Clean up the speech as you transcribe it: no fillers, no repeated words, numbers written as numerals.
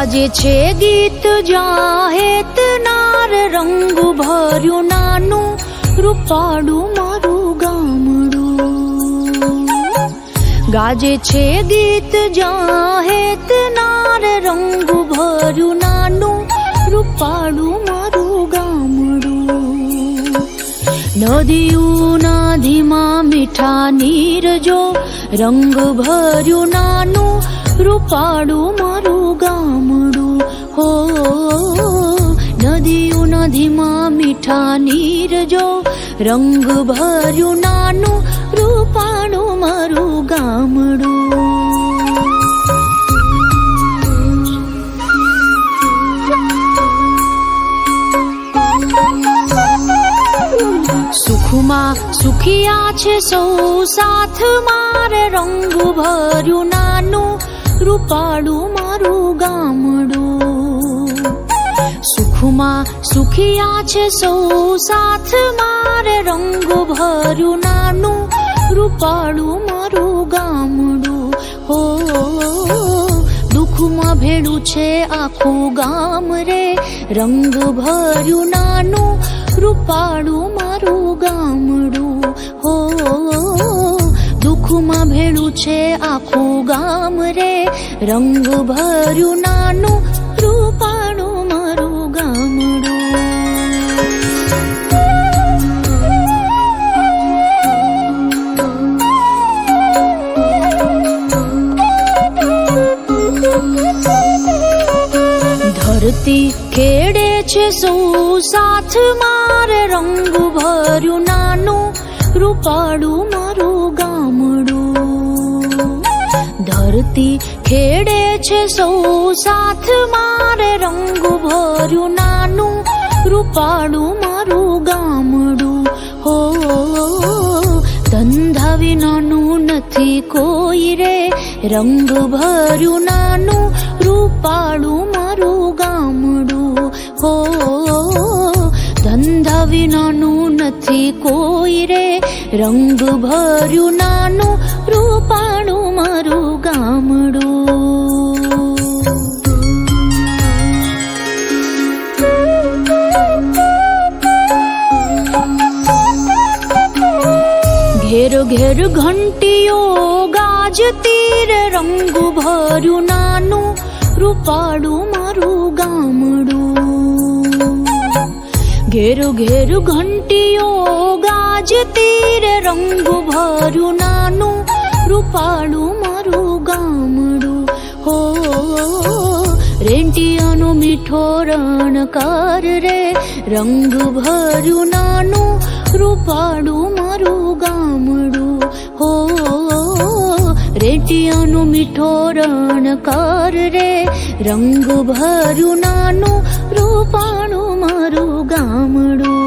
ગાજે છે ગીત જાહેત નાર રંગ ભર્યું નાનું રૂપાળું મારું ગામડું. ગાજે છે ગીત જાહેત નાર રંગ ભર્યું નાનું રૂપાળું મારું ગામડું. નદીઓના ધીમા મીઠા નીર જો રંગ ભર્યું નાનું રૂપાળું મારું ગામડું. હો નદીઓના ધીમા મીઠા નીર જો રંગ ભર્યું નાનું રૂપાળું મારું ગામડું. સુખમાં સુખિયા છે સૌ સાથ મારે રંગ ભર્યું નાનું રૂપાળું મારું ગામડું. સુખમાં સુખિયા છે સૌ સાથ મારે રંગ ભર્યું નાનું રૂપાળું મારું ગામડું. હો દુઃખમાં ભેળું છે આખું ગામ રે રંગ ભર્યું નાનું રૂપાળું મારું ગામડું. હો દુઃખમાં ભેળું છે આખું ગામ રે રંગ ભર્યું નાનું રૂપાળું મારું ગામડું. ધરતી ખેડે છે સૌ સાથ મારે રંગ ભર્યું નાનું રૂપાળું મારું ગામડું. ધરતી ખેડે છે સૌ સાથ મારે રંગ ભર્યું નાનું રૂપાળું મારું ગામડું. હો ધંધા વિનાનું નથી કોઈ રે રંગ ભર્યું નાનું રૂપાળું મારું ગામડું. હો ધંધા વિનાનું નથી કોઈ રે રંગ ભર્યું નાનું રૂપાળું મારું ગામડું. ઘેર ઘેર ઘંટીઓ ગાજતી રે રંગ ભર્યું નાનું રૂપાળું મારું ગામડું. ઘેર ઘેર ઘંટીઓ ગાજતી રે રંગ ભર્યું નાનું રૂપાળું મારું ગામડું. હો રેંટિયાનો મીઠો રણકાર રે રંગ ભર્યું નાનું રૂપાળું મારું ગામડું. હો રેંટિયાનો મીઠો રણકાર રે રંગ ભર્યું નાનું રૂપાળું મારું ગામડું.